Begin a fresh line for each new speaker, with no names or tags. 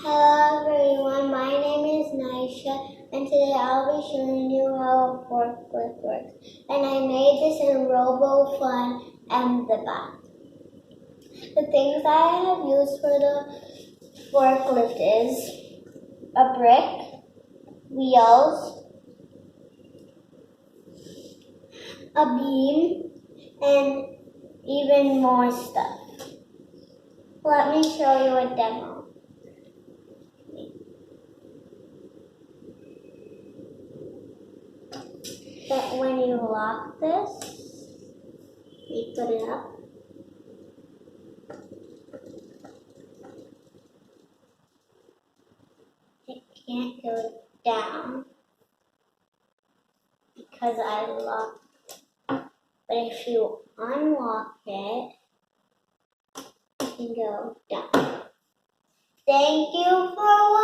Hello everyone, my name is Naisha and today I'll be showing you how a forklift works. And I made this in Robofun Ahmedabad. The things I have used for the forklift is a brick, wheels, a beam, and even more stuff. Let me show you a demo. But when you lock this, you put it up. It can't go down because I locked it. But if you unlock it, it can go down. Thank you for watching.